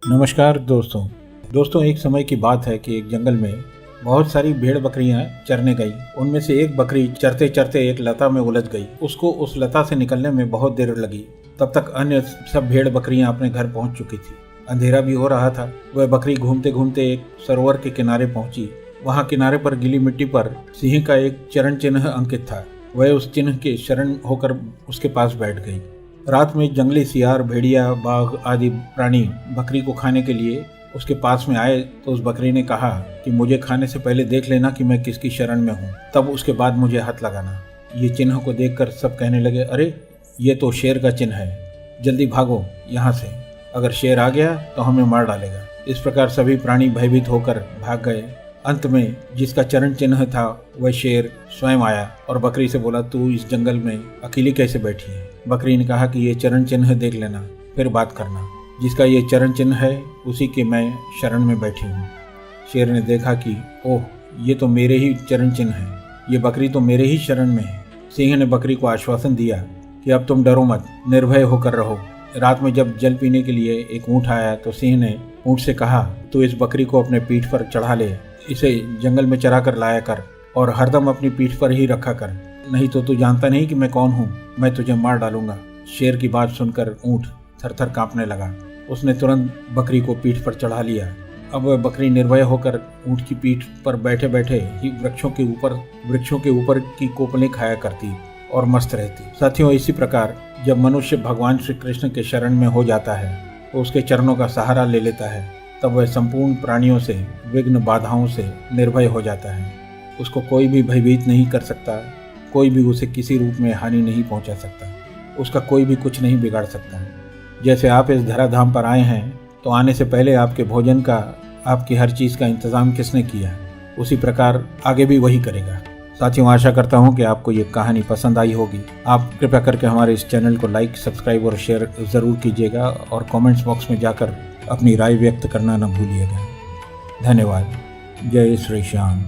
नमस्कार दोस्तों एक समय की बात है कि एक जंगल में बहुत सारी भेड़ बकरियां चरने गई। उनमें से एक बकरी चरते चरते एक लता में उलझ गई। उसको उस लता से निकलने में बहुत देर लगी। तब तक अन्य सब भेड़ बकरियां अपने घर पहुंच चुकी थी। अंधेरा भी हो रहा था। वह बकरी घूमते घूमते एक सरोवर के किनारे पहुंची। वहां किनारे पर गीली मिट्टी पर सिंह का एक चरण चिन्ह अंकित था। वह उस चिन्ह के शरण होकर उसके पास बैठ गई। रात में जंगली सियार, भेड़िया, बाघ आदि प्राणी बकरी को खाने के लिए उसके पास में आए तो उस बकरी ने कहा कि मुझे खाने से पहले देख लेना कि मैं किसकी शरण में हूँ, तब उसके बाद मुझे हाथ लगाना। ये चिन्ह को देखकर सब कहने लगे, अरे ये तो शेर का चिन्ह है, जल्दी भागो यहाँ से, अगर शेर आ गया तो हमें मार डालेगा। इस प्रकार सभी प्राणी भयभीत होकर भाग गए। अंत में जिसका चरण चिन्ह था वह शेर स्वयं आया और बकरी से बोला, तू इस जंगल में अकेली कैसे बैठी है? बकरी ने कहा कि ये चरण चिन्ह देख लेना, फिर बात करना। जिसका ये चरण चिन्ह है उसी के मैं शरण में बैठी हूँ। शेर ने देखा कि ओह, ये तो मेरे ही चरण चिन्ह है, ये बकरी तो मेरे ही शरण में है। सिंह ने बकरी को आश्वासन दिया कि अब तुम डरो मत, निर्भय होकर रहो। रात में जब जल पीने के लिए एक ऊँट आया तो सिंह ने ऊँट से कहा, तू इस बकरी को अपने पीठ पर चढ़ा ले, इसे जंगल में चरा कर लाया कर और हरदम अपनी पीठ पर ही रखा कर, नहीं तो तू जानता नहीं कि मैं कौन हूँ, मैं तुझे मार डालूंगा। शेर की बात सुनकर ऊँट थरथर कांपने लगा। उसने तुरंत बकरी को पीठ पर चढ़ा लिया। अब वह बकरी निर्भय होकर ऊँट की पीठ पर बैठे बैठे ही वृक्षों के ऊपर की कोपलें खाया करती और मस्त रहती। साथियों, इसी प्रकार जब मनुष्य भगवान श्री कृष्ण के शरण में हो जाता है तो उसके चरणों का सहारा ले लेता है, तब वह संपूर्ण प्राणियों से, विघ्न बाधाओं से निर्भय हो जाता है। उसको कोई भी भयभीत नहीं कर सकता, कोई भी उसे किसी रूप में हानि नहीं पहुंचा सकता, उसका कोई भी कुछ नहीं बिगाड़ सकता। जैसे आप इस धराधाम पर आए हैं तो आने से पहले आपके भोजन का, आपकी हर चीज़ का इंतज़ाम किसने किया, उसी प्रकार आगे भी वही करेगा। साथियों, आशा करता हूँ कि आपको ये कहानी पसंद आई होगी। आप कृपया करके हमारे इस चैनल को लाइक, सब्सक्राइब और शेयर ज़रूर कीजिएगा और कमेंट्स बॉक्स में जाकर अपनी राय व्यक्त करना न भूलिएगा। धन्यवाद। जय श्री श्याम।